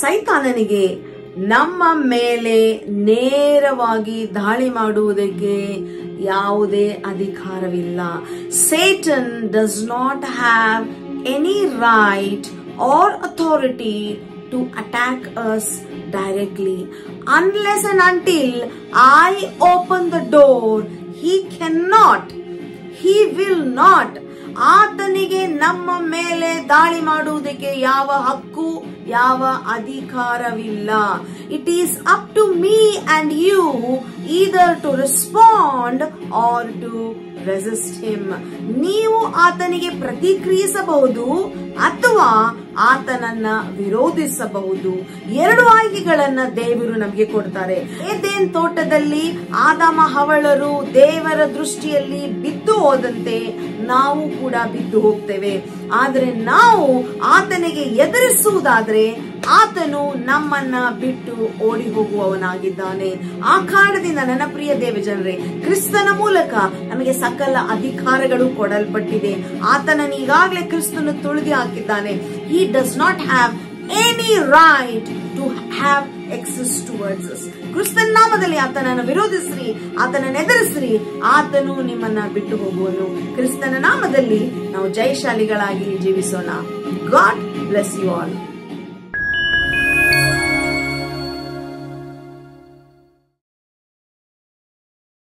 ಸೈತಾನನಿಗೆ ನಮ್ಮ ಮೇಲೆ ನೇರವಾಗಿ ದಾಳಿ ಮಾಡುವುದಕ್ಕೆ ಯಾವುದೇ ಅಧಿಕಾರವಿಲ್ಲ. Satan does not have any right or authority to attack us directly. Unless and until I open the door, he cannot, he will not. ಆತನಿಗೆ ನಮ್ಮ ಮೇಲೆ ದಾಳಿ ಮಾಡುವುದಕ್ಕೆ ಯಾವ ಹಕ್ಕು, ಯಾವ ಅಧಿಕಾರವಿಲ್ಲ. It is up to me and you either to respond or to resist him. ನೀವು ಆತನಿಗೆ ಪ್ರತಿಕ್ರಿಯಿಸಬಹುದು ಅಥವಾ ಆತನನ್ನ ವಿರೋಧಿಸಬಹುದು. ಎರಡು ಆಯ್ಕೆಗಳನ್ನ ದೇವರು ನಮಗೆ ಕೊಡ್ತಾರೆ. ಏದೇನ್ ತೋಟದಲ್ಲಿ ಆದಾಮ ಹವಳರು ದೇವರ ದೃಷ್ಟಿಯಲ್ಲಿ ಬಿದ್ದು ಹೋದಂತೆ ನಾವು ಕೂಡ ಬಿದ್ದು ಹೋಗ್ತೇವೆ. ಆದ್ರೆ ನಾವು ಆತನಿಗೆ ಎದುರಿಸುವುದಾದ್ರೆ ಆತನು ನಮ್ಮನ್ನ ಬಿಟ್ಟು ಓಡಿ ಹೋಗುವವನಾಗಿದ್ದಾನೆ. ಆ ಕಾರಣದಿಂದ ನನ್ನ ಪ್ರಿಯ ದೇವ ಜನರೇ, ಕ್ರಿಸ್ತನ ಮೂಲಕ ನಮಗೆ ಸಕಲ ಅಧಿಕಾರಗಳು ಕೊಡಲ್ಪಟ್ಟಿದೆ. ಆತನನ್ನು ಈಗಾಗಲೇ ಕ್ರಿಸ್ತನು ತುಳಿದು ಹಾಕಿದ್ದಾನೆ. He does not have any right to have access towards us. ಕ್ರಿಸ್ತನ ನಾಮದಲ್ಲಿ ಆತನನ್ನು ವಿರೋಧಿಸ್ರಿ, ಆತನನ್ನು ಎದುರಿಸ್ರಿ, ಆತನು ನಿಮ್ಮನ್ನ ಬಿಟ್ಟು ಹೋಗುವನು. ಕ್ರಿಸ್ತನ ನಾಮದಲ್ಲಿ ನಾವು ಜಯಶಾಲಿಗಳಾಗಿ ಜೀವಿಸೋಣ. God bless you all.